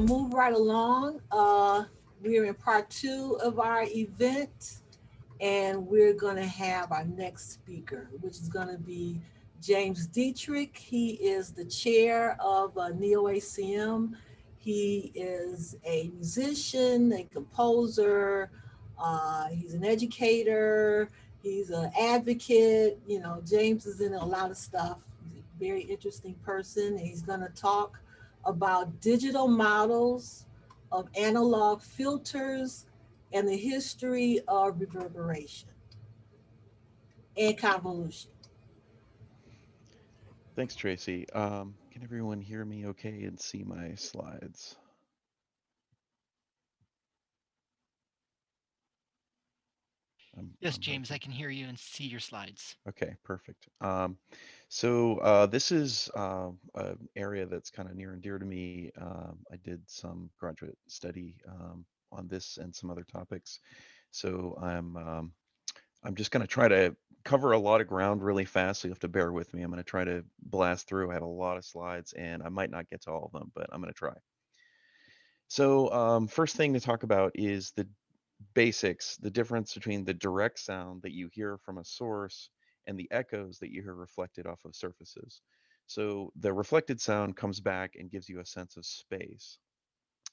going to move right along. We're in part two of our event, and we're going to have our next speaker, which is going to be James Dittrich. He is the chair of NEOACM. He is a musician, a composer, he's an educator, he's an advocate. You know, James is in a lot of stuff. He's a very interesting person, and he's going to talk about digital models of analog filters and the history of reverberation and convolution. Thanks, Tracy. Can everyone hear me okay and see my slides? Yes, I'm James, I hoping. can hear you and see your slides. Okay, perfect. This is an area that's kind of near and dear to me. I did some graduate study on this and some other topics. So I'm just going to try to cover a lot of ground really fast. So you have to bear with me. I'm going to try to blast through. I have a lot of slides, and I might not get to all of them, but I'm going to try. So first thing to talk about is the basics, the difference between the direct sound that you hear from a source and the echoes that you hear reflected off of surfaces. So the reflected sound comes back and gives you a sense of space.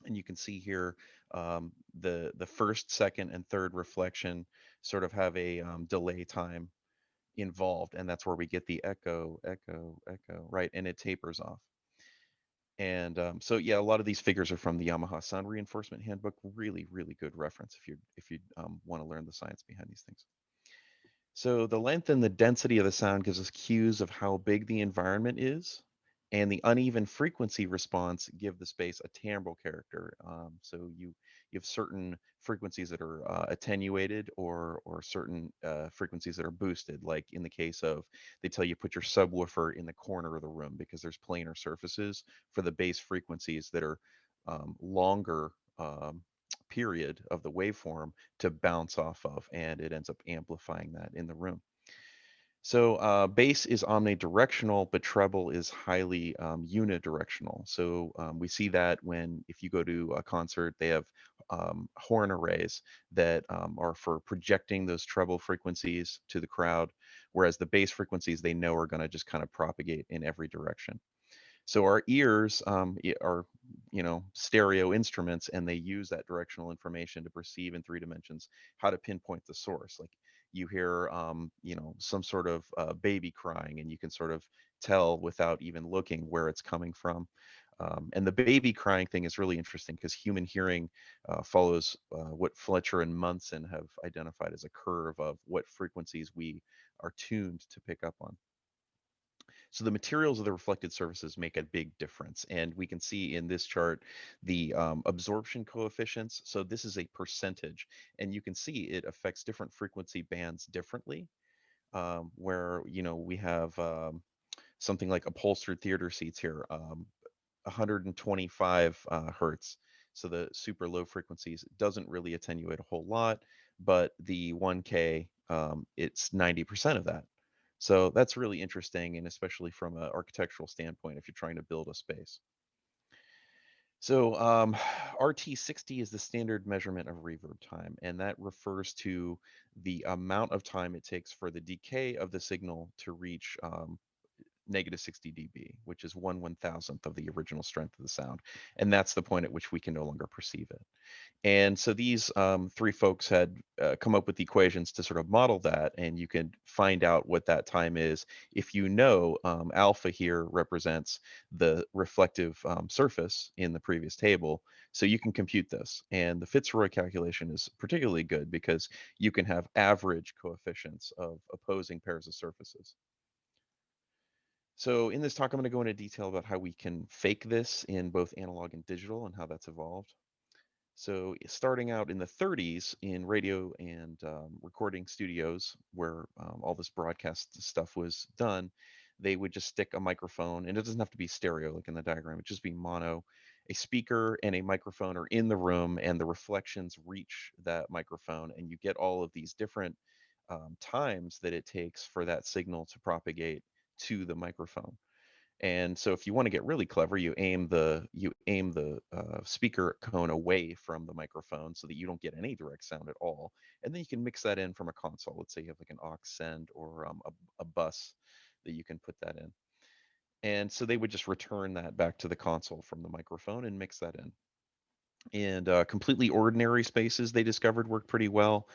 And you can see here the first, second, and third reflection sort of have a delay time involved, and that's where we get the echo, echo, echo, right? And it tapers off. And so yeah, a lot of these figures are from the Yamaha Sound Reinforcement Handbook. Really, really good reference if you want to learn the science behind these things. So the length and the density of the sound gives us cues of how big the environment is, and the uneven frequency response give the space a timbral character. So you have certain frequencies that are attenuated, or certain frequencies that are boosted. Like in the case of, they tell you put your subwoofer in the corner of the room because there's planar surfaces for the bass frequencies that are longer. Period of the waveform to bounce off of, and it ends up amplifying that in the room. So bass is omnidirectional, but treble is highly unidirectional. So we see that when, if you go to a concert, they have horn arrays that are for projecting those treble frequencies to the crowd, whereas the bass frequencies they know are going to just kind of propagate in every direction. So our ears are, stereo instruments, and they use that directional information to perceive in three dimensions how to pinpoint the source. Like you hear, some sort of baby crying, and you can sort of tell without even looking where it's coming from. And the baby crying thing is really interesting because human hearing follows what Fletcher and Munson have identified as a curve of what frequencies we are tuned to pick up on. So the materials of the reflected surfaces make a big difference. And we can see in this chart the absorption coefficients. So this is a percentage, and you can see it affects different frequency bands differently. Where, we have something like upholstered theater seats here, 125 hertz. So the super low frequencies doesn't really attenuate a whole lot, but the 1K, it's 90% of that. So that's really interesting, and especially from an architectural standpoint, if you're trying to build a space. So RT60 is the standard measurement of reverb time, and that refers to the amount of time it takes for the decay of the signal to reach negative 60 dB, which is 1/1000th of the original strength of the sound. And that's the point at which we can no longer perceive it. And so these three folks had come up with equations to sort of model that, and you can find out what that time is if you know alpha here represents the reflective surface in the previous table. So you can compute this. And the Fitzroy calculation is particularly good because you can have average coefficients of opposing pairs of surfaces. So in this talk, I'm going to go into detail about how we can fake this in both analog and digital and how that's evolved. So starting out in the 30s in radio and recording studios where all this broadcast stuff was done, they would just stick a microphone, and it doesn't have to be stereo like in the diagram, it just be mono. A speaker and a microphone are in the room, and the reflections reach that microphone, and you get all of these different times that it takes for that signal to propagate to the microphone. And so if you want to get really clever, you aim the speaker cone away from the microphone so that you don't get any direct sound at all. And then you can mix that in from a console. Let's say you have like an aux send or a bus that you can put that in. And so they would just return that back to the console from the microphone and mix that in. And completely ordinary spaces they discovered worked pretty well.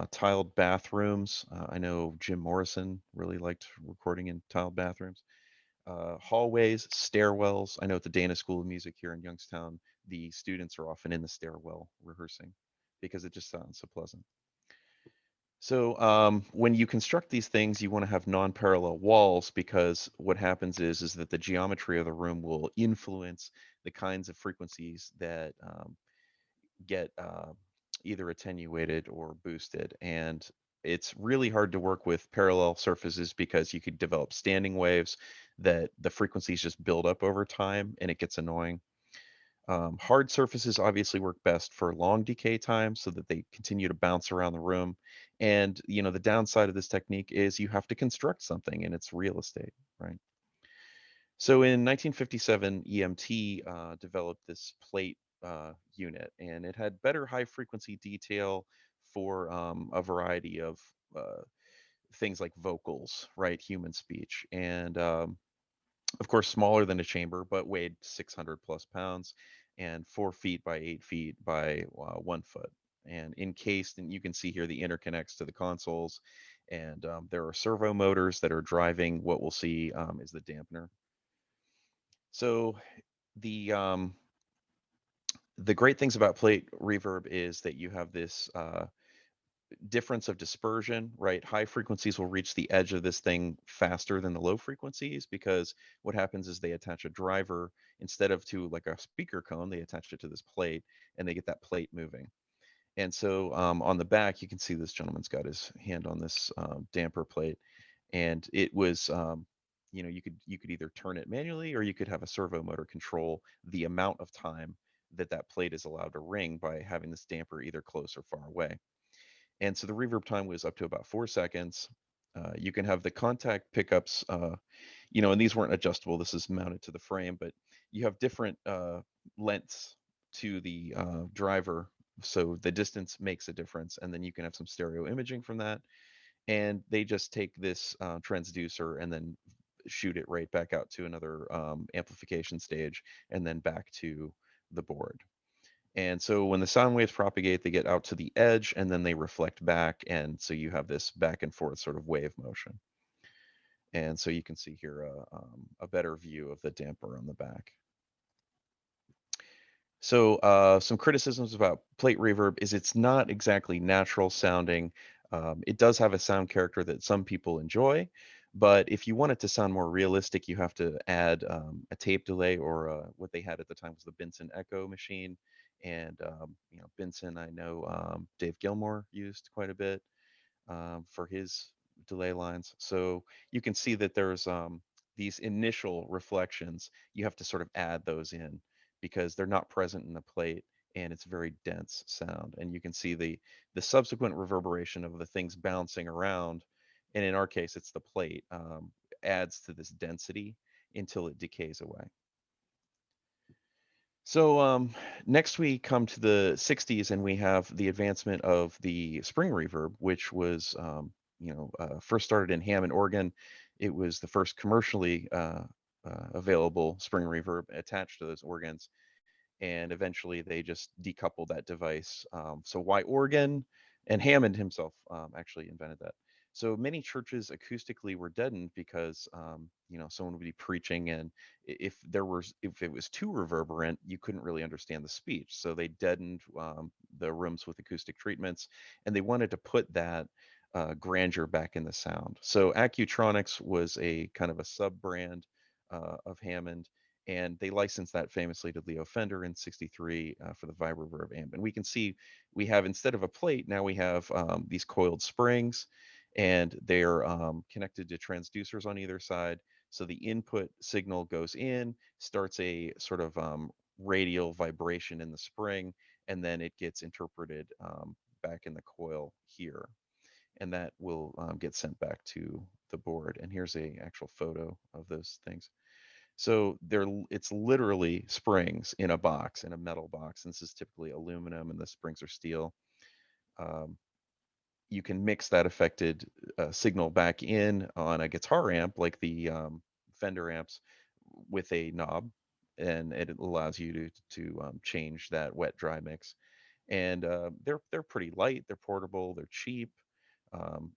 Tiled bathrooms. I know Jim Morrison really liked recording in tiled bathrooms. Hallways, stairwells. I know at the Dana School of Music here in Youngstown, the students are often in the stairwell rehearsing because it just sounds so pleasant. So when you construct these things, you want to have non-parallel walls because what happens is that the geometry of the room will influence the kinds of frequencies that get either attenuated or boosted. And it's really hard to work with parallel surfaces because you could develop standing waves that the frequencies just build up over time and it gets annoying. Hard surfaces obviously work best for long decay time so that they continue to bounce around the room. And the downside of this technique is you have to construct something and it's real estate, right? So in 1957, EMT developed this plate unit, and it had better high frequency detail for a variety of uh, things like vocals, right? Human speech. And of course, smaller than a chamber, but weighed 600 plus pounds and 4 feet by 8 feet by 1 foot. And encased, and you can see here the interconnects to the consoles. And there are servo motors that are driving what we'll see is the dampener. So the the great things about plate reverb is that you have this difference of dispersion, right? High frequencies will reach the edge of this thing faster than the low frequencies because what happens is they attach a driver instead of to like a speaker cone, they attach it to this plate and they get that plate moving. And so on the back, you can see this gentleman's got his hand on this damper plate, and it was, you could either turn it manually or you could have a servo motor control the amount of time that that plate is allowed to ring by having this damper either close or far away. And so the reverb time was up to about 4 seconds. You can have the contact pickups, and these weren't adjustable. This is mounted to the frame, but you have different lengths to the driver. So the distance makes a difference. And then you can have some stereo imaging from that. And they just take this transducer and then shoot it right back out to another amplification stage and then back to the board. And so when the sound waves propagate, they get out to the edge and then they reflect back. And so you have this back and forth sort of wave motion. And so you can see here a better view of the damper on the back. So some criticisms about plate reverb is it's not exactly natural sounding. It does have a sound character that some people enjoy, but if you want it to sound more realistic, you have to add a tape delay or what they had at the time was the Benson Echo machine. And Benson, I know Dave Gilmore used quite a bit for his delay lines. So you can see that there's these initial reflections. You have to sort of add those in because they're not present in the plate and it's very dense sound. And you can see the subsequent reverberation of the things bouncing around. And in our case, it's the plate adds to this density until it decays away. So next we come to the 60s and we have the advancement of the spring reverb, which was first started in Hammond, Oregon. It was the first commercially available spring reverb attached to those organs, and eventually they just decoupled that device. So why Oregon? And Hammond himself actually invented that. So many churches acoustically were deadened because someone would be preaching, and if it was too reverberant, you couldn't really understand the speech. So they deadened the rooms with acoustic treatments, and they wanted to put that grandeur back in the sound. So Accutronics was a kind of a sub brand of Hammond, and they licensed that famously to Leo Fender in '63 for the Vibroverb amp. And we can see we have, instead of a plate, now we have these coiled springs, and they're connected to transducers on either side. So the input signal goes in, starts a sort of radial vibration in the spring, and then it gets interpreted back in the coil here. And that will get sent back to the board. And here's a actual photo of those things. So it's literally springs in a box, in a metal box. And this is typically aluminum, and the springs are steel. Um, you can mix that affected signal back in on a guitar amp, like the Fender amps, with a knob, and it allows you to change that wet dry mix. And they're pretty light, they're portable, they're cheap.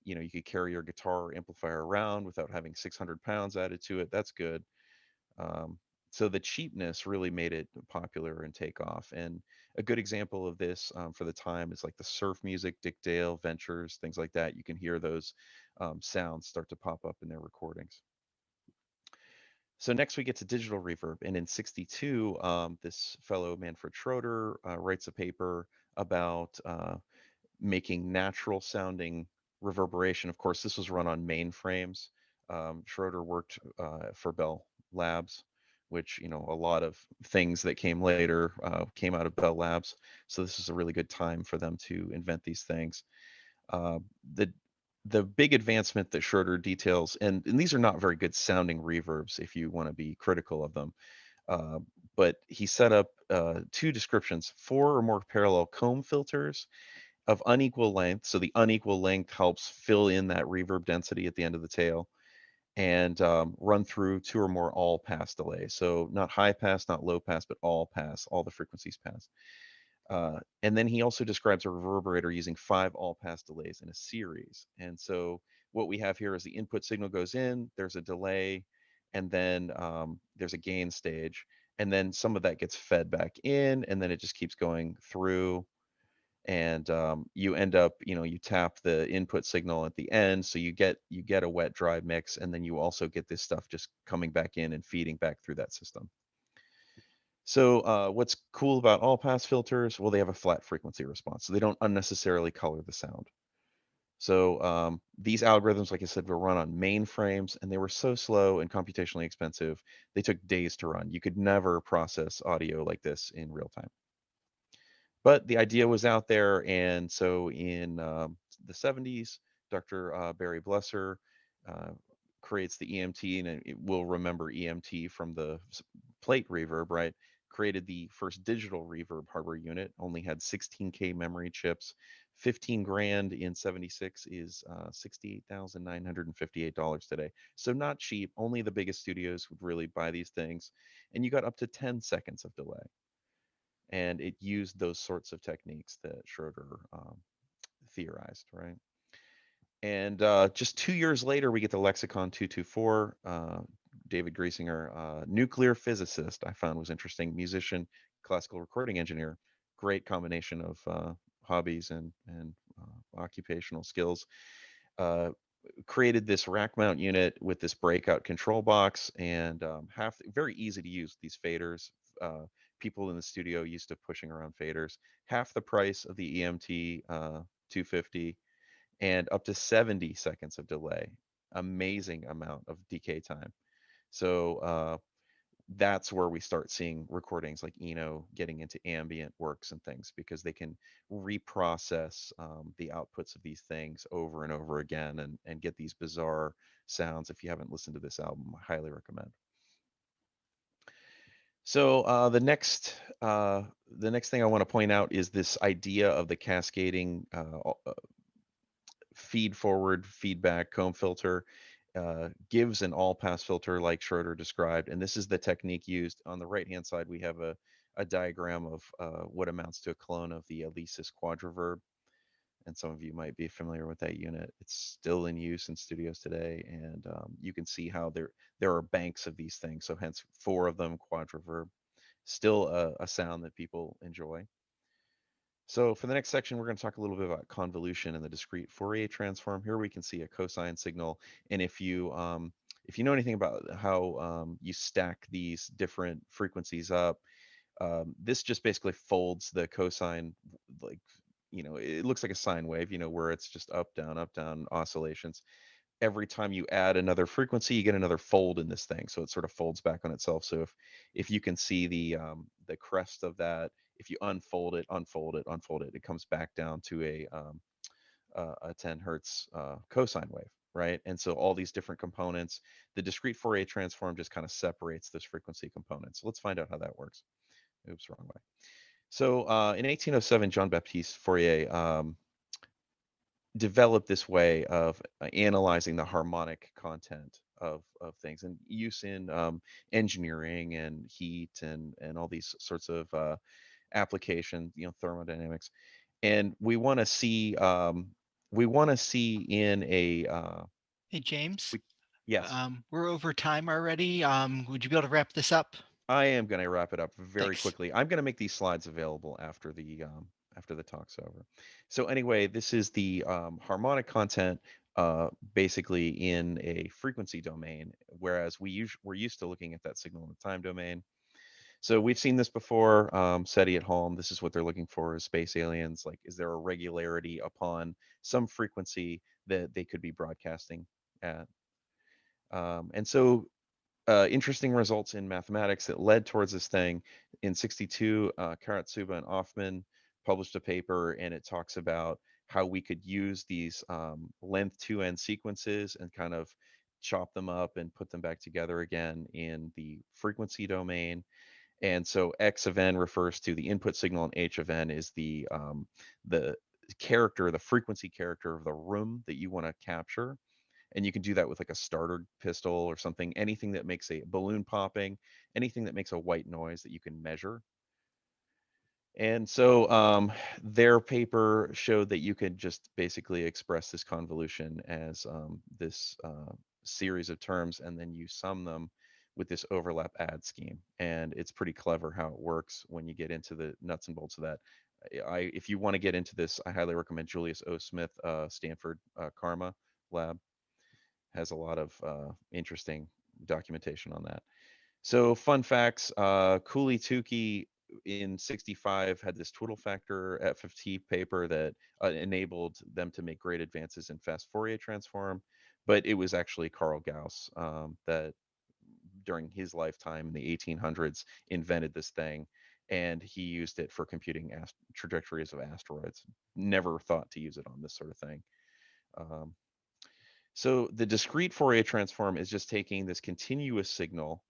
You could carry your guitar amplifier around without having 600 pounds added to it. That's good. Um, so the cheapness really made it popular and take off. And a good example of this for the time is like the surf music, Dick Dale, Ventures, things like that. You can hear those sounds start to pop up in their recordings. So next we get to digital reverb. And in 62, this fellow, Manfred Schroeder, writes a paper about making natural sounding reverberation. Of course, this was run on mainframes. Schroeder worked for Bell Labs, which, a lot of things that came later came out of Bell Labs. So this is a really good time for them to invent these things. Uh, the the big advancement that Schroeder details, and these are not very good sounding reverbs if you want to be critical of them, uh, but he set up two descriptions: four or more parallel comb filters of unequal length. So the unequal length helps fill in that reverb density at the end of the tail, and run through two or more all pass delays. So not high pass, not low pass, but all pass, all the frequencies pass. And then he also describes a reverberator using five all pass delays in a series. And so what we have here is the input signal goes in, there's a delay, and then there's a gain stage. And then some of that gets fed back in, and then it just keeps going through. And you end up, you tap the input signal at the end, so you get a wet dry mix, and then you also get this stuff just coming back in and feeding back through that system. So what's cool about all pass filters? Well, they have a flat frequency response, so they don't unnecessarily color the sound. So these algorithms, like I said, were run on mainframes, and they were so slow and computationally expensive. They took days to run. You could never process audio like this in real time. But the idea was out there, and so in the 70s, Dr. Barry Blesser uh, creates the EMT, and we'll remember EMT from the plate reverb, right? Created the first digital reverb hardware unit, only had 16K memory chips. 15 grand in 76 is $68,958 today. So not cheap. Only the biggest studios would really buy these things. And you got up to 10 seconds of delay, and it used those sorts of techniques that Schroeder theorized, right? And just 2 years later, we get the Lexicon 224. David Griesinger, nuclear physicist, I found was interesting, musician, classical recording engineer, great combination of hobbies and occupational skills. Uh, Created this rack mount unit with this breakout control box, and very easy to use these faders. People in the studio used to pushing around faders. Half the price of the EMT 250, and up to 70 seconds of delay. Amazing amount of decay time. So that's where we start seeing recordings like Eno getting into ambient works and things, because they can reprocess the outputs of these things over and over again, and get these bizarre sounds. If you haven't listened to this album, I highly recommend. So the next thing I want to point out is this idea of the cascading feed forward feedback comb filter. Gives an all pass filter like Schroeder described. And this is the technique used. On the right hand side, we have a diagram of what amounts to a clone of the Alesis Quadriverb. And some of you might be familiar with that unit. It's still in use in studios today. And you can see how there are banks of these things. So hence four of them, Quadriverb. Still a sound that people enjoy. So for the next section, we're going to talk a little bit about convolution and the discrete Fourier transform. Here we can see a cosine signal, and if you know anything about how you stack these different frequencies up, this just basically folds the cosine, like, it looks like a sine wave, where it's just up down oscillations. Every time you add another frequency, you get another fold in this thing, so it sort of folds back on itself. So if you can see the crest of that, if you unfold it, it comes back down to a 10 hertz cosine wave, right? And so all these different components, the discrete Fourier transform just kind of separates those frequency components. So let's find out how that works. Oops, wrong way. So in 1807, Jean Baptiste Fourier developed this way of analyzing the harmonic content of things and use in engineering and heat and all these sorts of applications, thermodynamics. And we want to see in a Hey, James, we, yes. we're over time already. Would you be able to wrap this up? I am going to wrap it up very Thanks. quickly. I'm going to make these slides available after the talk's over. So anyway, this is the harmonic content, basically in a frequency domain, whereas we're used to looking at that signal in the time domain. So we've seen this before. SETI at home. This is what they're looking for: is space aliens. Like, is there a regularity upon some frequency that they could be broadcasting at? And so interesting results in mathematics that led towards this thing. In 62, Karatsuba and Hoffman published a paper, and it talks about how we could use these length 2n sequences and kind of chop them up and put them back together again in the frequency domain. And so X of n refers to the input signal, and H of n is the character, the frequency character of the room that you want to capture. And you can do that with like a starter pistol or something, anything that makes a balloon popping, anything that makes a white noise that you can measure. And so their paper showed that you could just basically express this convolution as this series of terms, and then you sum them with this overlap add scheme. And it's pretty clever how it works when you get into the nuts and bolts of that. If you want to get into this, I highly recommend Julius O. Smith, Stanford Karma Lab. Has a lot of interesting documentation on that. So fun facts, Cooley Tukey in 65 had this twiddle factor FFT paper that enabled them to make great advances in fast Fourier transform, but it was actually Carl Gauss that during his lifetime in the 1800s invented this thing, and he used it for computing trajectories of asteroids. Never thought to use it on this sort of thing. Um, so the discrete Fourier transform is just taking this continuous signal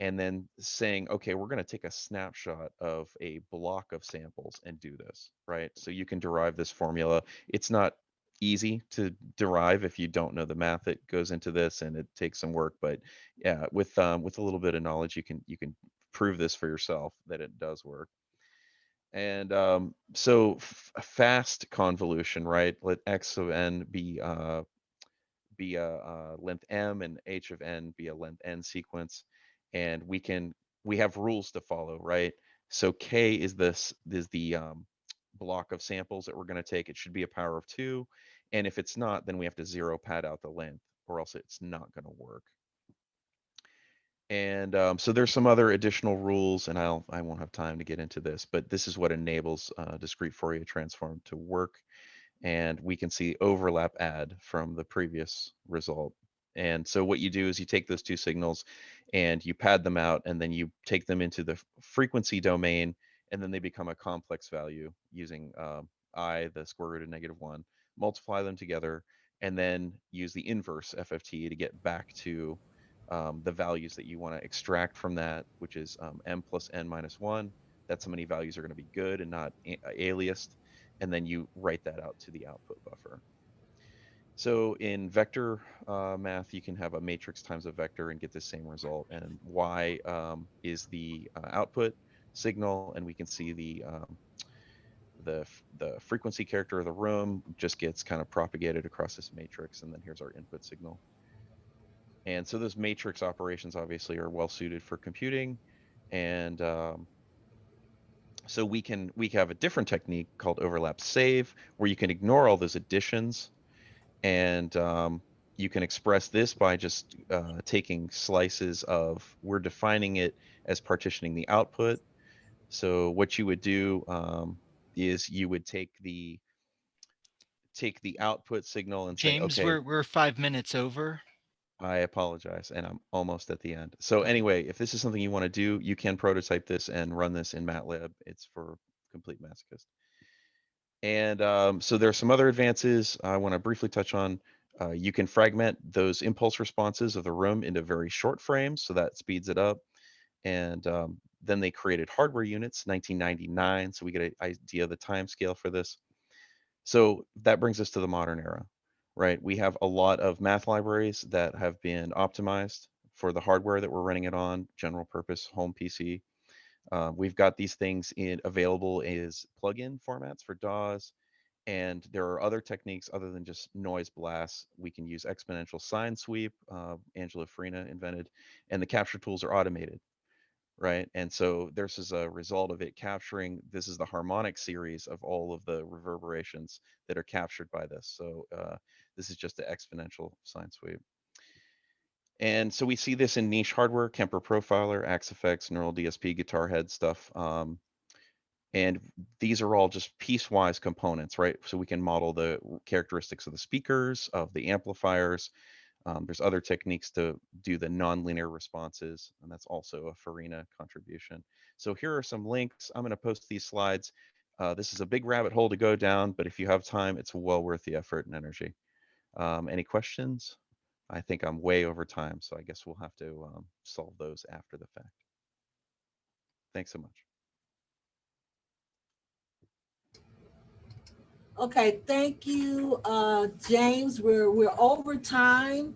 and then saying, okay, we're going to take a snapshot of a block of samples and do this, right? So you can derive this formula. It's not easy to derive if you don't know the math that goes into this, and it takes some work. But yeah, with a little bit of knowledge, you can prove this for yourself that it does work. And so fast convolution, right? Let x of n be a length m and h of n be a length n sequence, and we have rules to follow, right? So k is the block of samples that we're going to take. It should be a power of 2, and if it's not, then we have to zero pad out the length, or else it's not going to work. And so there's some other additional rules, and I won't have time to get into this, but this is what enables discrete Fourier transform to work. And we can see overlap add from the previous result. And so what you do is you take those two signals and you pad them out, and then you take them into the frequency domain, and then they become a complex value using I, the square root of -1, multiply them together, and then use the inverse FFT to get back to the values that you want to extract from that, which is m plus n minus 1. That's how many values are going to be good and not aliased, and then you write that out to the output buffer. So in vector math, you can have a matrix times a vector and get the same result. And y is the output signal, and we can see the frequency character of the room just gets kind of propagated across this matrix, and then here's our input signal. And so those matrix operations obviously are well suited for computing, and so we have a different technique called overlap save, where you can ignore all those additions, and you can express this by just taking slices of, we're defining it as partitioning the output. So what you would do is you would take the output signal and say, James, okay, we're 5 minutes over. I apologize, and I'm almost at the end. So anyway, if this is something you want to do, you can prototype this and run this in MATLAB. It's for complete masochist. And so there are some other advances I want to briefly touch on. You can fragment those impulse responses of the room into very short frames, so that speeds it up. And then they created hardware units, 1999, so we get an idea of the time scale for this. So that brings us to the modern era, right? We have a lot of math libraries that have been optimized for the hardware that we're running it on, general purpose home PC. We've got these things available as plugin formats for DAWs, and there are other techniques other than just noise blasts. We can use exponential sine sweep, Angela Farina invented, and the capture tools are automated, right? And so this is a result of it capturing, this is the harmonic series of all of the reverberations that are captured by this. So this is just the exponential sine sweep. And so we see this in niche hardware, Kemper Profiler, Axe Effects, Neural DSP, Guitar Head stuff. And these are all just piecewise components, right? So we can model the characteristics of the speakers, of the amplifiers. There's other techniques to do the nonlinear responses, and that's also a Farina contribution. So here are some links. I'm going to post these slides. This is a big rabbit hole to go down, but if you have time, it's well worth the effort and energy. Any questions? I think I'm way over time, so I guess we'll have to solve those after the fact. Thanks so much. Okay, thank you, James. We're over time.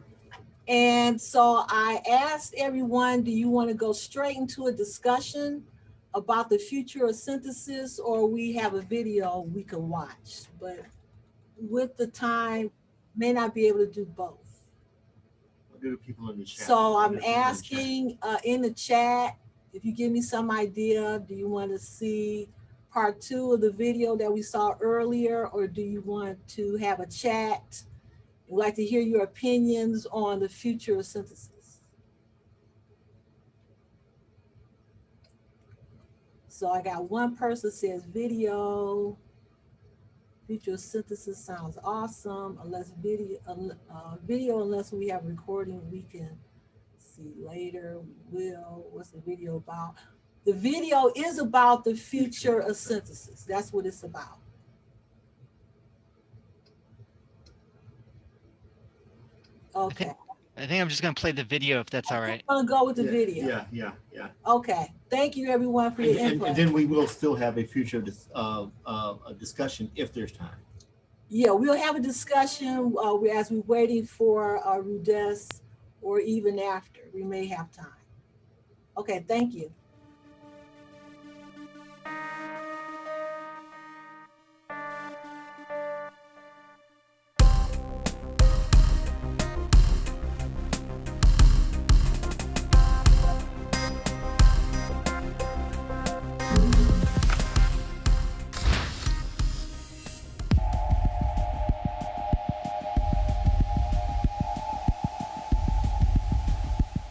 And so I asked everyone, do you want to go straight into a discussion about the future of synthesis, or we have a video we can watch? But with the time, may not be able to do both. What do people in the chat? So I'm asking in the chat, if you give me some idea, do you want to see part 2 of the video that we saw earlier, or do you want to have a chat? We'd like to hear your opinions on the future of synthesis. So I got one person says video. Future of synthesis sounds awesome. Unless video, unless we have recording, we can see later. We will. What's the video about? The video is about the future of synthesis. That's what it's about. Okay. I think I'm just going to play the video if that's all right. I'm going to go with the video. Yeah. Okay. Thank you, everyone, for your input. And then we will still have a future discussion if there's time. Yeah, we'll have a discussion as we're waiting for Rudess, or even after. We may have time. Okay, thank you.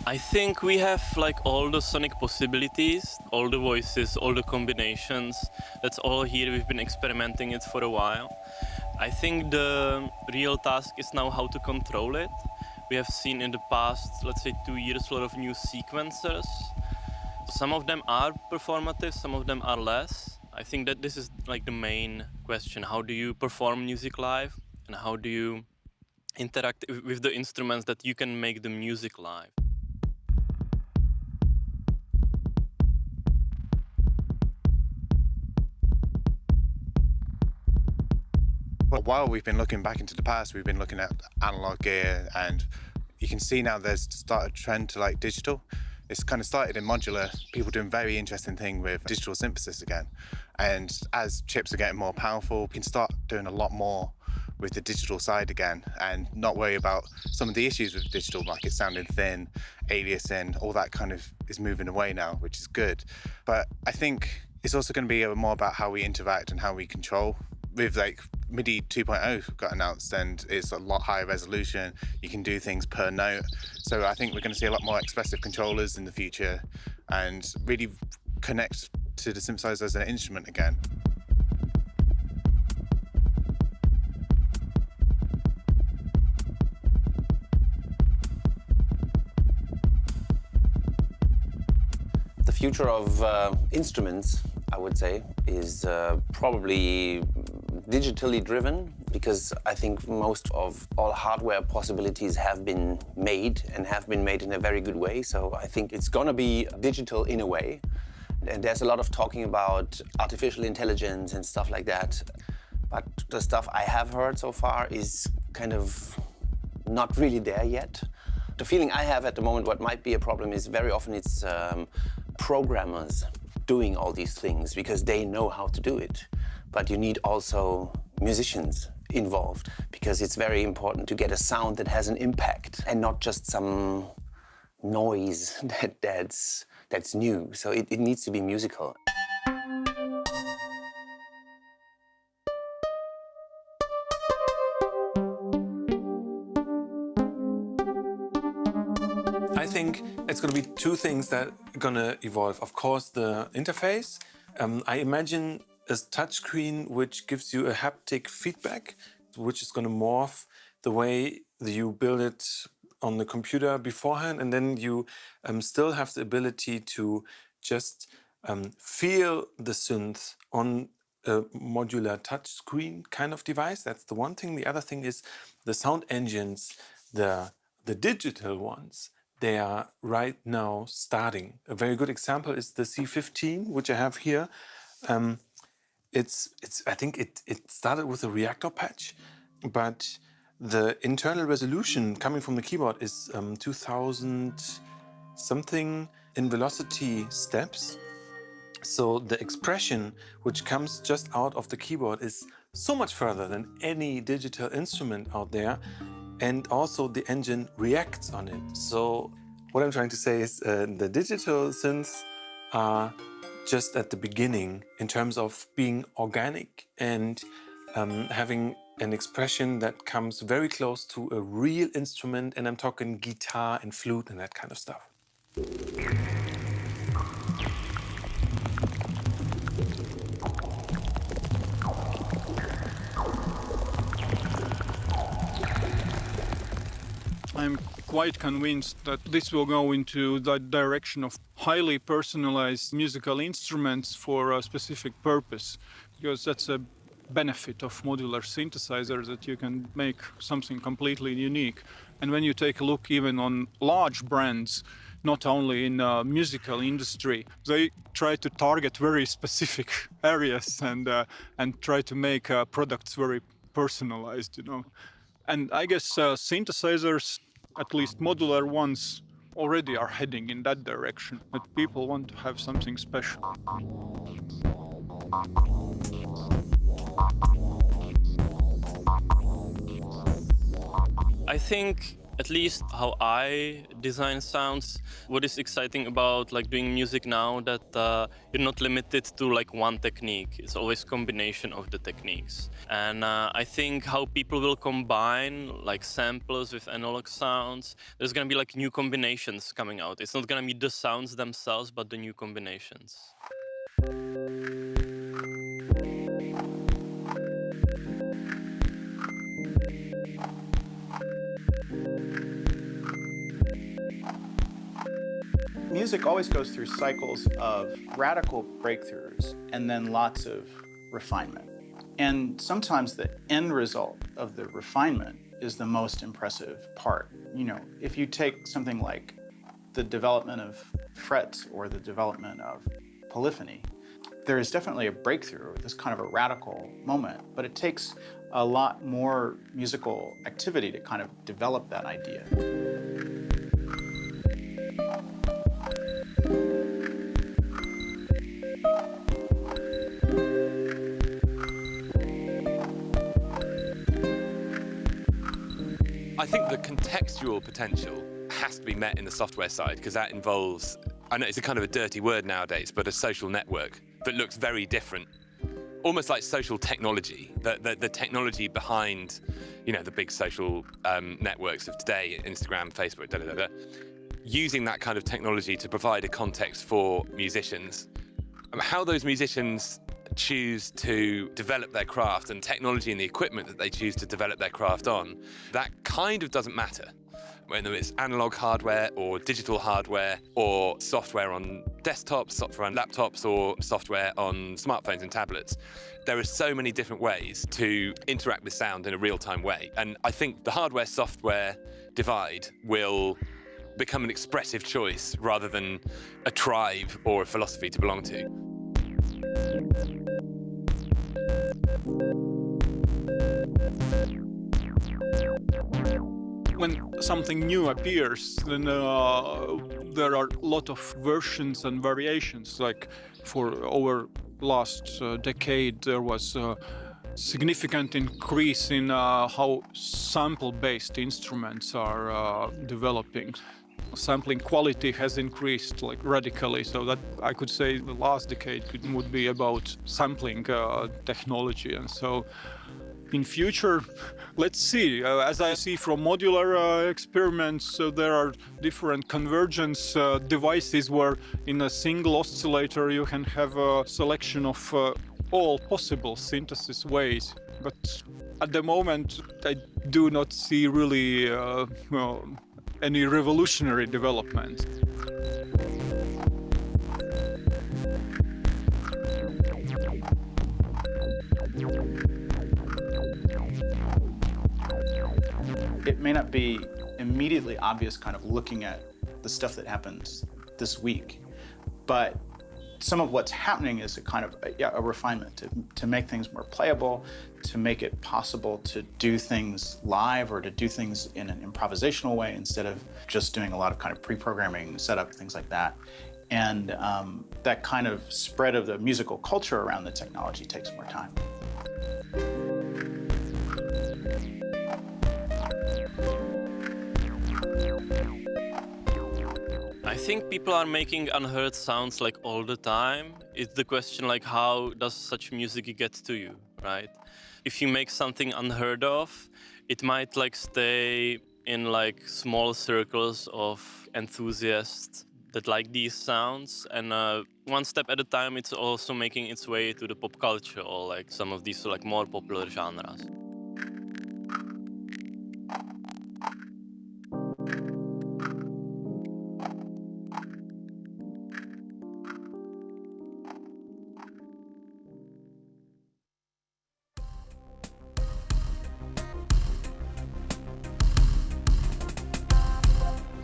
I think we have like all the sonic possibilities, all the voices, all the combinations. That's all here. We've been experimenting it for a while. I think the real task is now how to control it. We have seen in the past, let's say 2 years, a lot of new sequencers. Some of them are performative, some of them are less. I think that this is like the main question. How do you perform music live? And how do you interact with the instruments that you can make the music live? Well, while we've been looking back into the past, we've been looking at analog gear, and you can see now there's started a trend to like digital. It's kind of started in modular, people doing very interesting thing with digital synthesis again. And as chips are getting more powerful, we can start doing a lot more with the digital side again and not worry about some of the issues with digital, like it sounding thin, aliasing, all that kind of is moving away now, which is good. But I think it's also going to be more about how we interact and how we control. With like MIDI 2.0 got announced, and it's a lot higher resolution. You can do things per note. So I think we're going to see a lot more expressive controllers in the future and really connect to the synthesizer as an instrument again. The future of instruments, I would say, is probably digitally driven because I think most of all hardware possibilities have been made and have been made in a very good way. So I think it's gonna be digital in a way. And there's a lot of talking about artificial intelligence and stuff like that. But the stuff I have heard so far is kind of not really there yet. The feeling I have at the moment, what might be a problem is very often it's programmers doing all these things because they know how to do it. But you need also musicians involved because it's very important to get a sound that has an impact and not just some noise that's new. So it needs to be musical. I think it's going to be two things that are going to evolve. Of course, the interface. I imagine a touchscreen which gives you a haptic feedback, which is going to morph the way you build it on the computer beforehand, and then you still have the ability to just feel the synth on a modular touchscreen kind of device. That's the one thing. The other thing is the sound engines, the digital ones. They are right now starting. A very good example is the C15, which I have here. I think it started with a reactor patch, but the internal resolution coming from the keyboard is 2000 something in velocity steps. So the expression which comes just out of the keyboard is so much further than any digital instrument out there. And also the engine reacts on it. So what I'm trying to say is the digital synths are just at the beginning in terms of being organic and having an expression that comes very close to a real instrument, and I'm talking guitar and flute and that kind of stuff. I'm quite convinced that this will go into the direction of highly personalized musical instruments for a specific purpose, because that's a benefit of modular synthesizers, that you can make something completely unique. And when you take a look even on large brands, not only in the musical industry, they try to target very specific areas and try to make products very personalized, you know. And I guess synthesizers, at least modular ones, already are heading in that direction, that people want to have something special. I think, at least how I design sounds, what is exciting about doing music now, that you're not limited to one technique. It's always combination of the techniques. And I think how people will combine samples with analog sounds, there's gonna be new combinations coming out. It's not gonna be the sounds themselves, but the new combinations. Music always goes through cycles of radical breakthroughs and then lots of refinement. And sometimes the end result of the refinement is the most impressive part. You know, if you take something like the development of frets or the development of polyphony, there is definitely a breakthrough, this kind of a radical moment, but it takes a lot more musical activity to kind of develop that idea. I think the contextual potential has to be met in the software side, because that involves, I know it's a kind of a dirty word nowadays, but a social network that looks very different, almost like social technology, the technology behind, you know, the big social networks of today, Instagram, Facebook, using that kind of technology to provide a context for musicians. How those musicians choose to develop their craft and technology and the equipment that they choose to develop their craft on, that kind of doesn't matter. Whether it's analog hardware or digital hardware or software on desktops, software on laptops, or software on smartphones and tablets. There are so many different ways to interact with sound in a real-time way. And I think the hardware-software divide will become an expressive choice rather than a tribe or a philosophy to belong to. When something new appears, then there are a lot of versions and variations. Like for over last decade, there was a significant increase in how sample-based instruments are developing. Sampling quality has increased like radically, so that I could say the last decade would be about sampling technology. And so in future, let's see. As I see from modular experiments, there are different convergence devices where in a single oscillator you can have a selection of all possible synthesis ways. But at the moment, I do not see really any revolutionary development. It may not be immediately obvious kind of looking at the stuff that happens this week, but some of what's happening is a kind of a refinement to make things more playable, to make it possible to do things live or to do things in an improvisational way instead of just doing a lot of kind of pre-programming, setup, things like that. And that kind of spread of the musical culture around the technology takes more time. I think people are making unheard sounds like all the time. It's the question like, how does such music get to you, right? If you make something unheard of, it might like stay in like small circles of enthusiasts that like these sounds, and one step at a time it's also making its way to the pop culture or like some of these like more popular genres.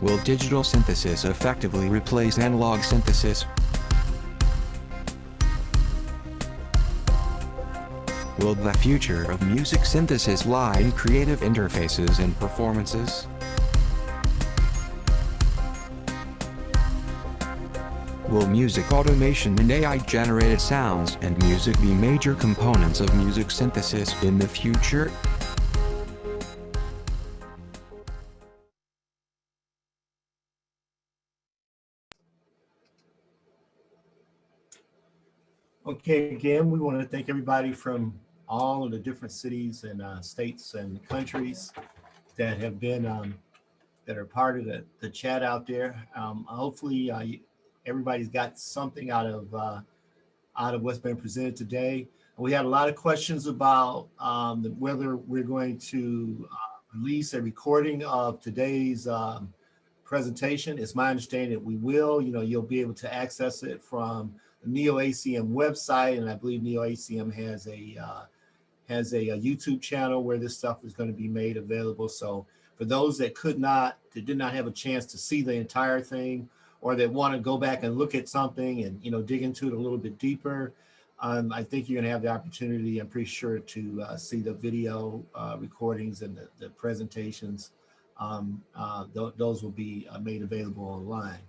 Will digital synthesis effectively replace analog synthesis? Will the future of music synthesis lie in creative interfaces and performances? Will music automation and AI-generated sounds and music be major components of music synthesis in the future? Okay, again, we want to thank everybody from all of the different cities and states and countries that have been, that are part of the chat out there. Hopefully everybody's got something out of what's been presented today. We had a lot of questions about whether we're going to release a recording of today's presentation. It's my understanding that we will. You'll be able to access it from NEOACM website, and I believe NEOACM has a YouTube channel where this stuff is going to be made available. So for those that did not have a chance to see the entire thing, or that want to go back and look at something and dig into it a little bit deeper, I think you're going to have the opportunity, I'm pretty sure, to see the video recordings and the presentations. Those will be made available online.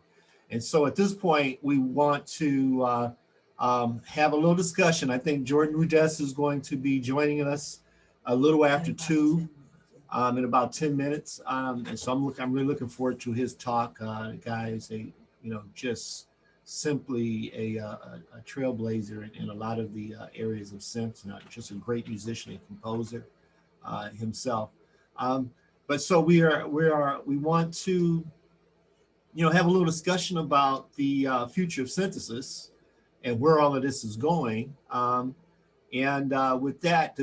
And so at this point, we want to have a little discussion. I think Jordan Rudess is going to be joining us a little after 2 in about 10 minutes. And so I'm really looking forward to his talk. The guy is just simply a trailblazer in a lot of the areas of synth, not just a great musician and composer himself. But so we want to have a little discussion about the future of synthesis and where all of this is going. With that,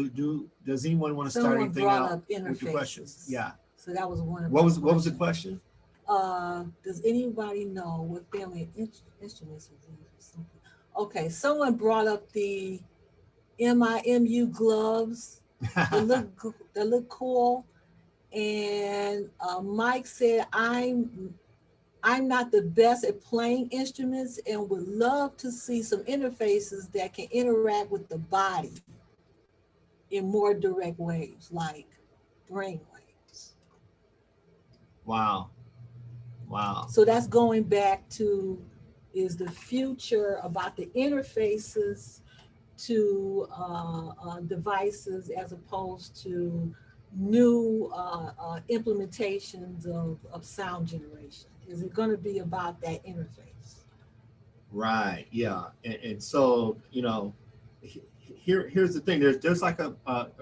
does anyone want to start anything out with the questions? Yeah. So that was one of what was the question? Does anybody know what family of instruments are these or something? Okay, someone brought up the MIMU gloves. They look cool. And Mike said, I'm not the best at playing instruments and would love to see some interfaces that can interact with the body in more direct ways, like brain waves. Wow. Wow. So that's going back to, is the future about the interfaces to devices as opposed to new implementations of sound generation? Is it going to be about that interface? Right. Yeah. And so, here's the thing. There's like a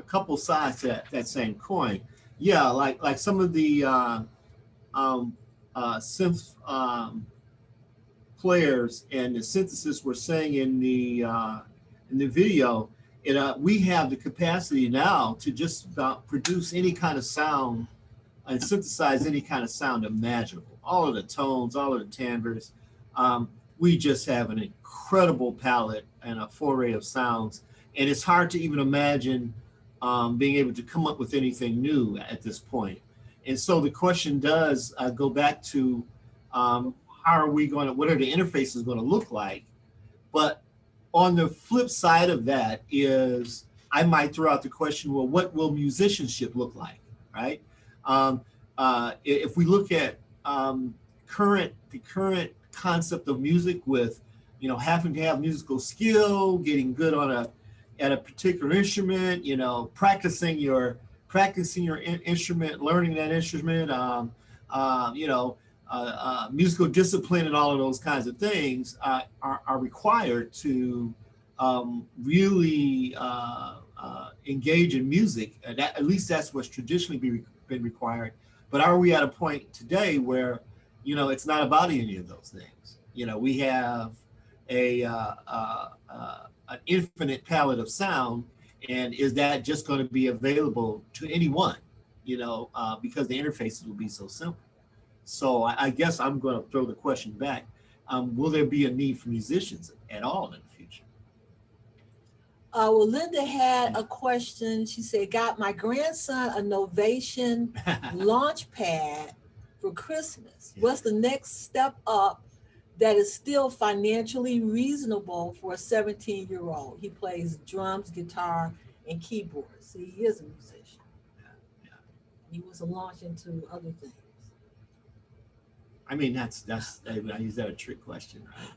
couple sides to that same coin. Yeah. Like some of the synth players and the synthesis we're saying in the video, we have the capacity now to just about produce any kind of sound and synthesize any kind of sound imaginable. All of the tones, all of the timbres. We just have an incredible palette and a foray of sounds, and it's hard to even imagine being able to come up with anything new at this point. And so the question does go back to how are we going to, what are the interfaces going to look like? But on the flip side of that is, I might throw out the question, well, what will musicianship look like, right? If we look at the current concept of music with, having to have musical skill, getting good at a particular instrument, practicing your instrument, learning that instrument, musical discipline and all of those kinds of things are required to really engage in music. At least that's what's traditionally been required. But are we at a point today where, it's not about any of those things? We have an infinite palette of sound, and is that just going to be available to anyone? Because the interfaces will be so simple. So I guess I'm going to throw the question back. Will there be a need for musicians at all in the future? Well, Linda had a question. She said, got my grandson a Novation launch pad for Christmas. What's the next step up that is still financially reasonable for a 17-year-old? He plays drums, guitar, and keyboards. See, he is a musician. He wants to launch into other things. I mean, that's is that a trick question, right?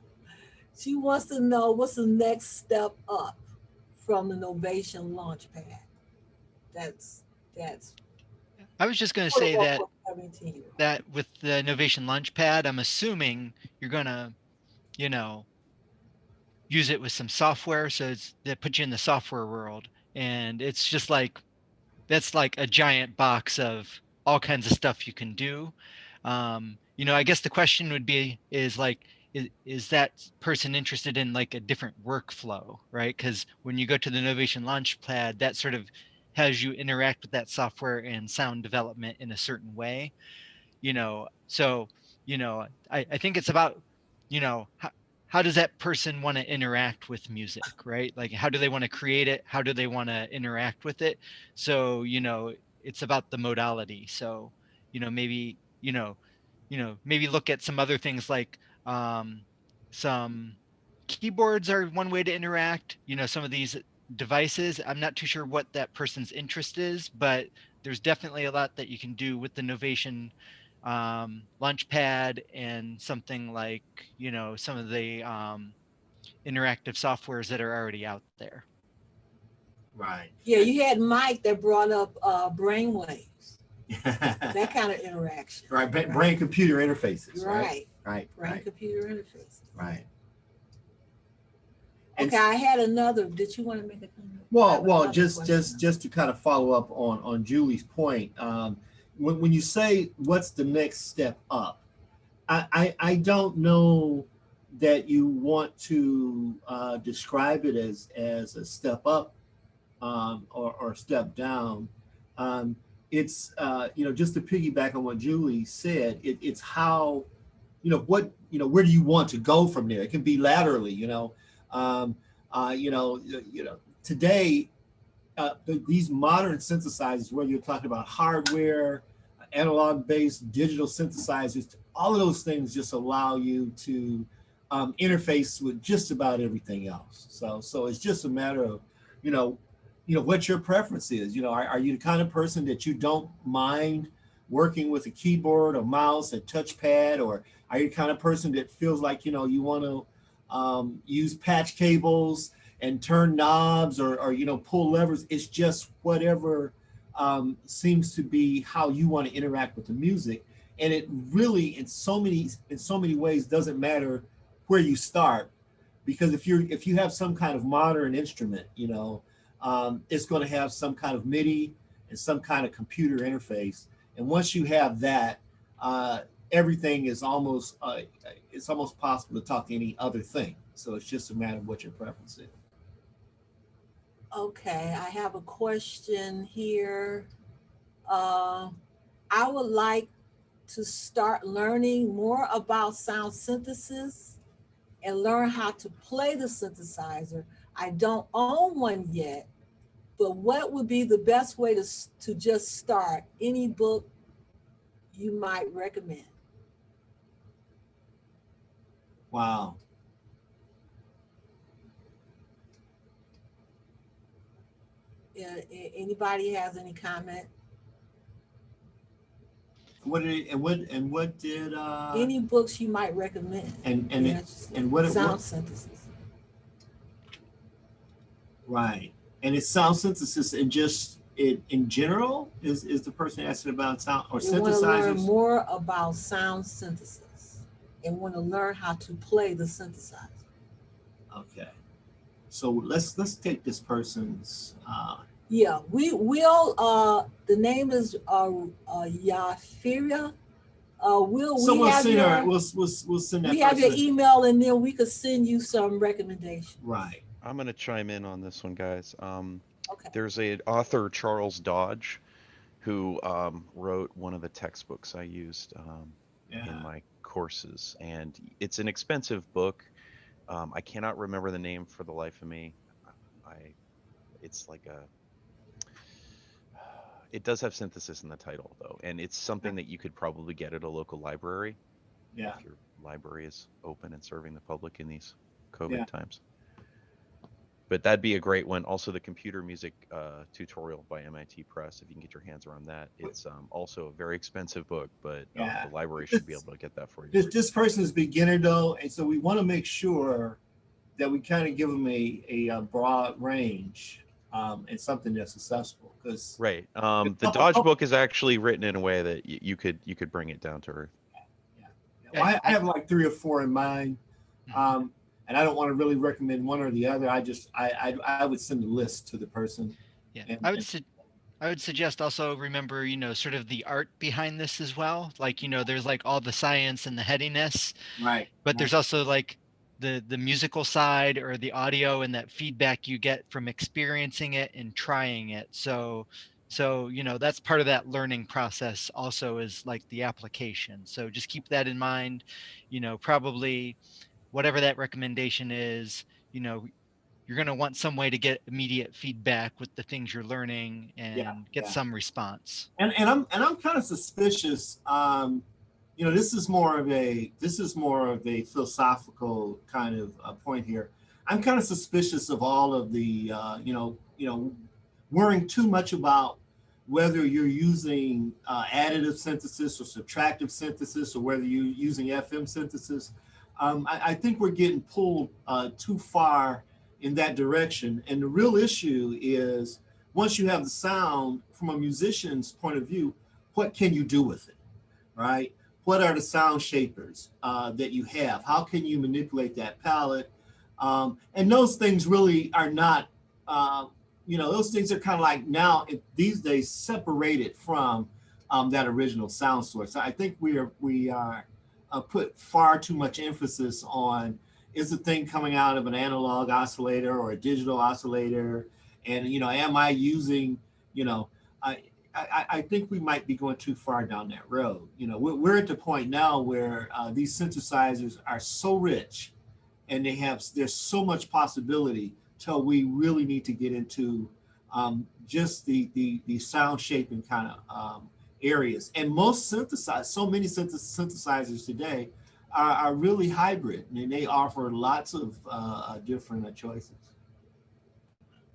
She wants to know what's the next step up from the Novation Launchpad. That's. I was just going to say that with the Novation Launchpad, I'm assuming you're going to, use it with some software, so that puts you in the software world, and it's just like, that's like a giant box of all kinds of stuff you can do. I guess the question would be, is that person interested in like a different workflow, right? Because when you go to the Novation Launchpad, that sort of has you interact with that software and sound development in a certain way, so I think it's about, how does that person want to interact with music, right? Like, how do they want to create it? How do they want to interact with it? So, it's about the modality. So, maybe, maybe look at some other things, like some keyboards are one way to interact. Some of these devices, I'm not too sure what that person's interest is, but there's definitely a lot that you can do with the Novation Launchpad, and something like, some of the interactive softwares that are already out there. Right. Yeah, you had Mike that brought up brainwaves. That kind of interaction. Right. Brain-computer interfaces. Right. Right. Brain-computer interfaces. Right. Okay, I had another. Did you want to make a comment? Well, just to kind of follow up on Julie's point, when you say what's the next step up, I don't know that you want to describe it as a step up or step down. it's just to piggyback on what Julie said, it's how, where do you want to go from there? It can be laterally, today, these modern synthesizers, whether you're talking about hardware, analog-based digital synthesizers, all of those things just allow you to interface with just about everything else. So it's just a matter of, what your preference is. Are you the kind of person that you don't mind working with a keyboard, a mouse, a touchpad, or are you the kind of person that feels like, you want to use patch cables and turn knobs or pull levers? It's just whatever seems to be how you want to interact with the music. And it really, in so many ways, doesn't matter where you start, because if you have some kind of modern instrument, it's going to have some kind of MIDI and some kind of computer interface. And once you have that, everything is almost it's almost possible to talk to any other thing. So it's just a matter of what your preference is. Okay, I have a question here. I would like to start learning more about sound synthesis and learn how to play the synthesizer. I don't own one yet, but what would be the best way to just start? Any book you might recommend? Wow. Anybody has any comment? What did any books you might recommend? And what sound synthesis. Right. And it's sound synthesis and just in general is the person asking about sound or synthesizers? Want to learn more about sound synthesis and want to learn how to play the synthesizer. Okay. So let's take this person's yeah, we will the name is Yafiria. We'll send that. We have your email and then we could send you some recommendations. Right. I'm going to chime in on this one, guys. Okay. There's an author, Charles Dodge, who wrote one of the textbooks I used in my courses, and it's an expensive book. I cannot remember the name for the life of me. It's like it does have synthesis in the title though, and it's something that you could probably get at a local library. Yeah. If your library is open and serving the public in these COVID times. But that'd be a great one. Also, the computer music tutorial by MIT Press, if you can get your hands around that. It's also a very expensive book, but the library should be able to get that for you. This person is beginner though, and so we want to make sure that we kind of give them a broad range and something that's accessible. Because right, the Dodge book is actually written in a way that you could bring it down to earth. Well, I have like 3 or 4 in mind. And I don't want to really recommend one or the other. I would send a list to the person. Yeah, I would suggest also remember, sort of the art behind this as well. Like, there's like all the science and the headiness, right? But there's also like the musical side or the audio and that feedback you get from experiencing it and trying it. So that's part of that learning process also, is like the application. So just keep that in mind. Probably whatever that recommendation is, you're going to want some way to get immediate feedback with the things you're learning and get some response. And I'm kind of suspicious. This is more of a philosophical kind of point here. I'm kind of suspicious of all of the worrying too much about whether you're using additive synthesis or subtractive synthesis, or whether you're using FM synthesis. I think we're getting pulled too far in that direction. And the real issue is, once you have the sound from a musician's point of view, what can you do with it, right? What are the sound shapers that you have? How can you manipulate that palette? And those things really are not, those things are kind of like now these days separated from that original sound source. I think we are put far too much emphasis on, is the thing coming out of an analog oscillator or a digital oscillator? And, am I using, I think we might be going too far down that road. You know, we're at the point now where these synthesizers are so rich, and there's so much possibility till we really need to get into just the sound shaping kind of areas. And most so many synthesizers today are really hybrid, and they offer lots of different choices.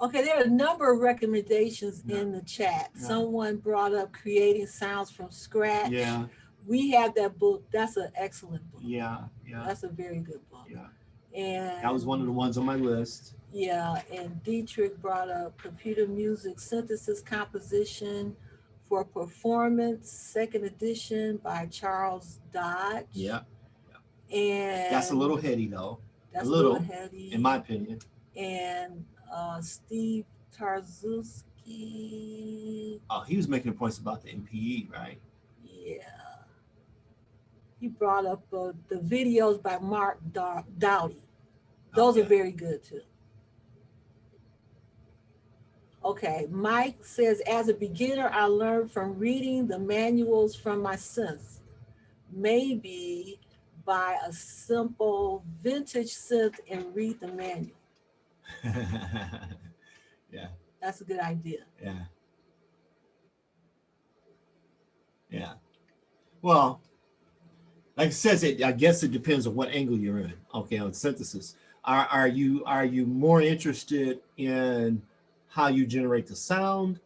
Okay, there are a number of recommendations in the chat. Yeah. Someone brought up creating sounds from scratch. Yeah. We have that book. That's an excellent book. Yeah. That's a very good book. Yeah. And that was one of the ones on my list. Yeah, and Dittrich brought up computer music synthesis composition for performance, second edition by Charles Dodge. Yeah. And that's a little heady though. That's a little heady, in my opinion. And Steve Tarzuski. Oh, he was making points about the MPE, right? Yeah. He brought up the videos by Mark Dowdy. Those are very good too. Okay, Mike says, as a beginner, I learned from reading the manuals from my synths. Maybe buy a simple vintage synth and read the manual. Yeah. That's a good idea. Yeah. Yeah. Well, like it says, I guess it depends on what angle you're in. Okay, on synthesis, are you more interested in how you generate the sound,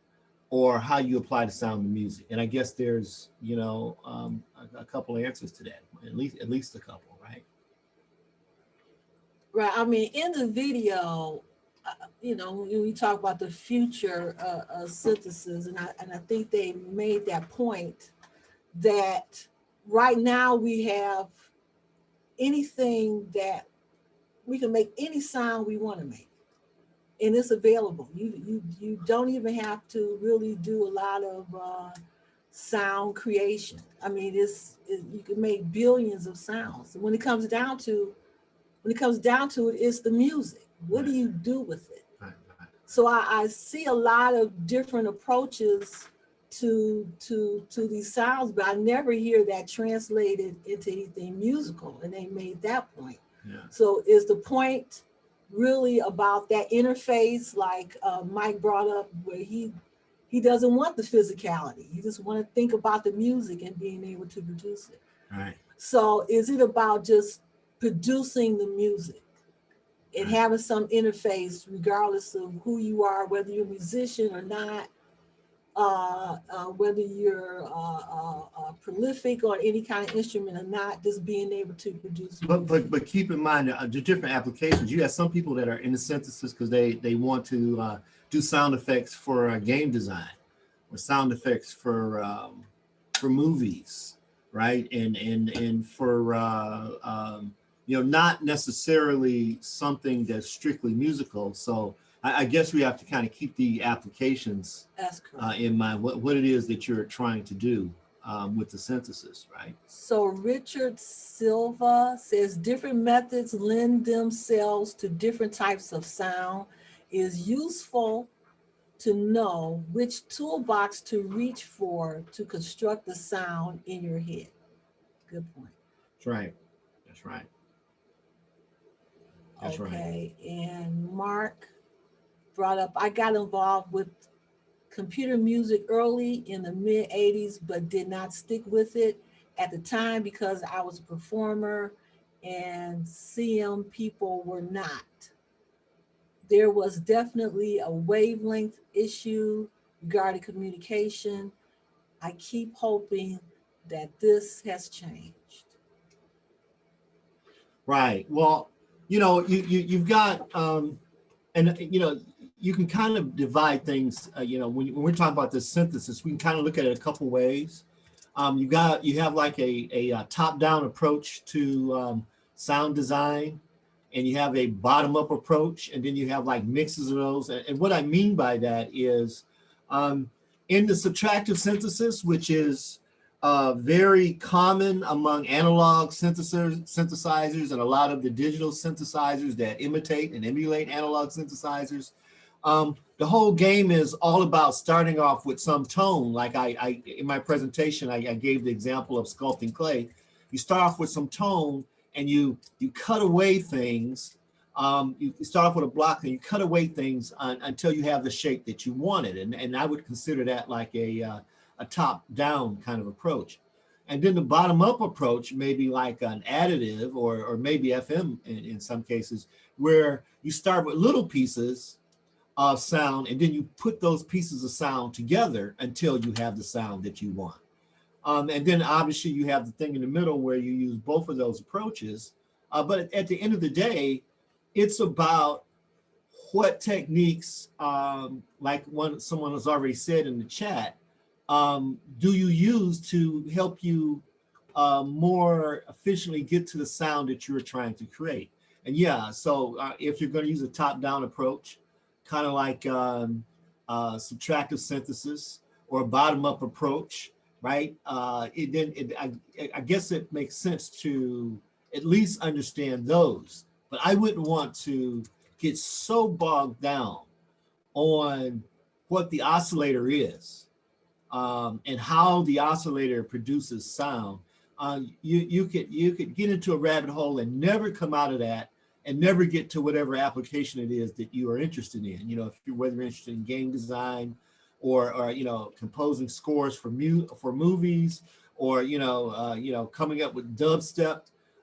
or how you apply the sound to music? And I guess there's a couple of answers to that. At least a couple, right? Right. I mean, in the video, when we talk about the future of synthesis, and I think they made that point that right now we have anything that we can make any sound we want to make, and it's available. You don't even have to really do a lot of sound creation. I mean, you can make billions of sounds. And when it comes down to it, it's the music. What do you do with it? So I see a lot of different approaches to these sounds, but I never hear that translated into anything musical, and they made that point. Yeah. So is the point really about that interface, like Mike brought up, where he doesn't want the physicality, he just want to think about the music and being able to produce it. Right. So is it about just producing the music and having some interface regardless of who you are, whether you're a musician or not, whether you're prolific on any kind of instrument or not, just being able to produce music. But keep in mind the different applications. You have some people that are in the synthesis because they want to do sound effects for game design, or sound effects for movies, right? And for not necessarily something that's strictly musical. So I guess we have to kind of keep the applications in mind, what it is that you're trying to do with the synthesis, right? So Richard Silva says different methods lend themselves to different types of sound. Is useful to know which toolbox to reach for to construct the sound in your head. Good point. That's right. That's right. That's okay, right. And Mark brought up, I got involved with computer music early in the mid 80s, but did not stick with it at the time because I was a performer and CM people were not. There was definitely a wavelength issue regarding communication. I keep hoping that this has changed. Right. Well, you've got, you can kind of divide things, when we're talking about this synthesis, we can kind of look at it a couple ways. You have like a top-down approach to sound design, and you have a bottom-up approach, and then you have like mixes of those. And what I mean by that is in the subtractive synthesis, which is very common among analog synthesizers and a lot of the digital synthesizers that imitate and emulate analog synthesizers, The whole game is all about starting off with some tone. Like I in my presentation, I gave the example of sculpting clay. You start off with some tone and you cut away things. You start off with a block and you cut away things until you have the shape that you wanted. And I would consider that like a top-down kind of approach. And then the bottom-up approach may be like an additive or maybe FM in some cases, where you start with little pieces of sound and then you put those pieces of sound together until you have the sound that you want. And then obviously you have the thing in the middle where you use both of those approaches. But at the end of the day, it's about what techniques, like someone has already said in the chat, do you use to help you more efficiently get to the sound that you're trying to create? And yeah, so if you're going to use a top-down approach, kind of like subtractive synthesis or a bottom-up approach, right? I guess it makes sense to at least understand those, but I wouldn't want to get so bogged down on what the oscillator is and how the oscillator produces sound. You could get into a rabbit hole and never come out of that and never get to whatever application it is that you are interested in. You know, whether you're interested in game design or you know, composing scores for movies, or you know, coming up with dubstep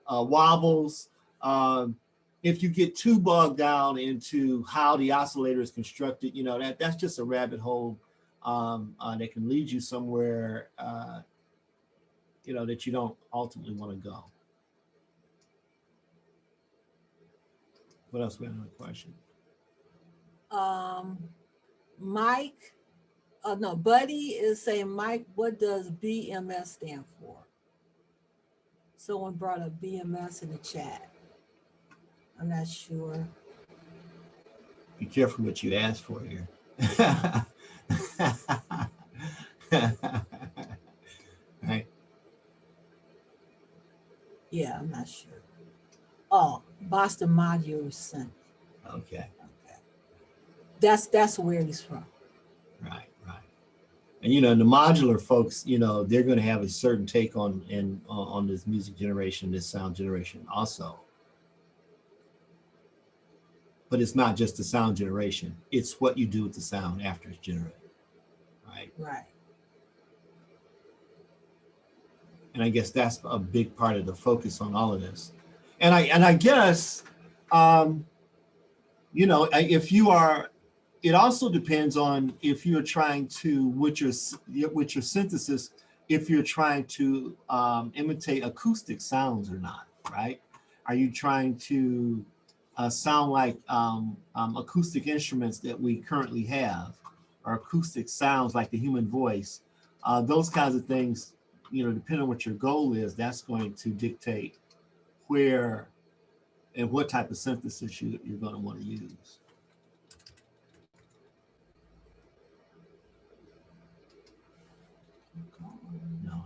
wobbles. If you get too bogged down into how the oscillator is constructed, you know, that's just a rabbit hole that can lead you somewhere, you know, that you don't ultimately want to go. What else? We have another question. Mike, no, Buddy is saying, Mike, what does BMS stand for? Someone brought up BMS in the chat. I'm not sure. Be careful what you ask for here. Right. Yeah, I'm not sure. Oh, Boston Modular Synth. Okay. That's where he's from. Right. And you know, the modular folks, you know, they're going to have a certain take on this music generation, this sound generation also. But it's not just the sound generation; it's what you do with the sound after it's generated. Right. And I guess that's a big part of the focus on all of this. And I guess, you know, if you are, it also depends on if you're trying to, with your synthesis, if you're trying to imitate acoustic sounds or not, right? Are you trying to sound like acoustic instruments that we currently have, or acoustic sounds like the human voice? Those kinds of things, you know, depending on what your goal is, that's going to dictate where and what type of synthesis you're going to want to use. No.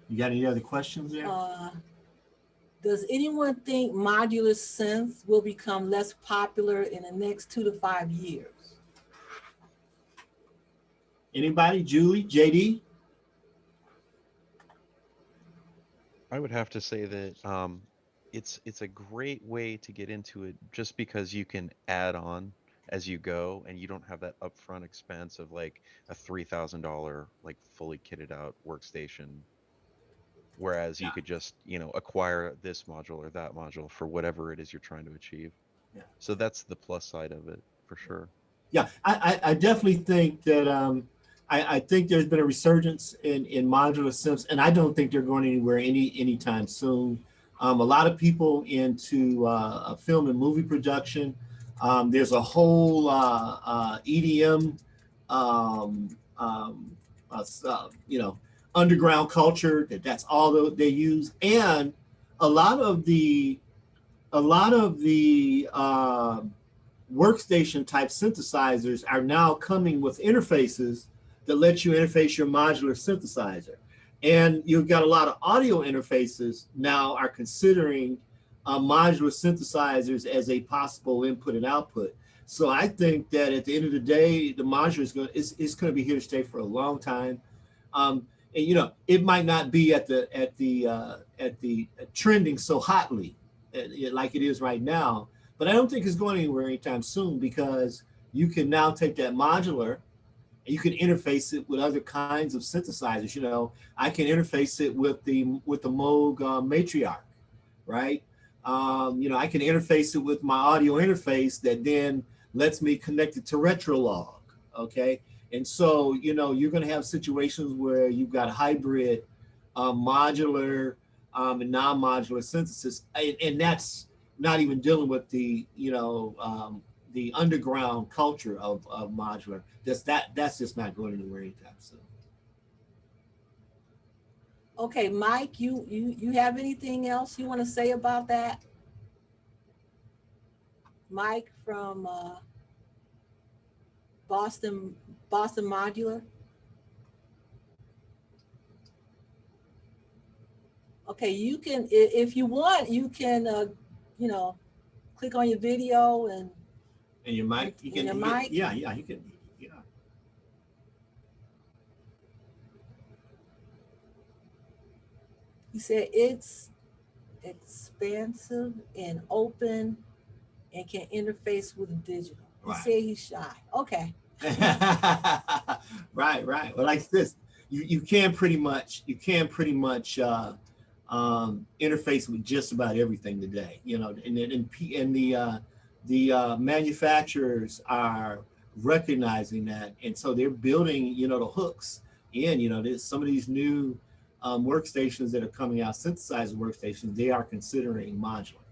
You got any other questions there? Does anyone think modular synth will become less popular in the next 2 to 5 years? Anybody? Julie, JD? I would have to say that it's a great way to get into it, just because you can add on as you go and you don't have that upfront expense of like a $3,000 like fully kitted out workstation. Whereas you could just, you know, acquire this module or that module for whatever it is you're trying to achieve. Yeah. So that's the plus side of it for sure. Yeah, I definitely think that I think there's been a resurgence in modular synths, and I don't think they're going anywhere anytime soon. A lot of people into film and movie production. There's a whole EDM, you know, underground culture that's all they use, and a lot of the workstation type synthesizers are now coming with interfaces that lets you interface your modular synthesizer. And you've got a lot of audio interfaces now are considering modular synthesizers as a possible input and output. So I think that at the end of the day, the modular is going to be here to stay for a long time. And you know, it might not be at the trending so hotly like it is right now, but I don't think it's going anywhere anytime soon, because you can now take that modular and you can interface it with other kinds of synthesizers. You know, I can interface it with the Moog Matriarch, right? You know, I can interface it with my audio interface that then lets me connect it to Retrolog, okay? And so, you know, you're gonna have situations where you've got hybrid modular and non-modular synthesis, and that's not even dealing with the, you know, the underground culture of modular. That's just not going anywhere anytime soon. Okay, Mike, you have anything else you want to say about that? Mike from Boston Modular. Okay, you can, if you want, you can, you know, click on your video and your mic. You can, mic. Yeah, you can. Yeah. He said it's expansive and open and can interface with digital. He Right. said he's shy. Okay. Right. Well, like this, you can pretty much interface with just about everything today. You know, and the manufacturers are recognizing that, and so they're building, you know, the hooks in. You know, there's some of these new workstations that are coming out, synthesizer workstations. They are considering modular.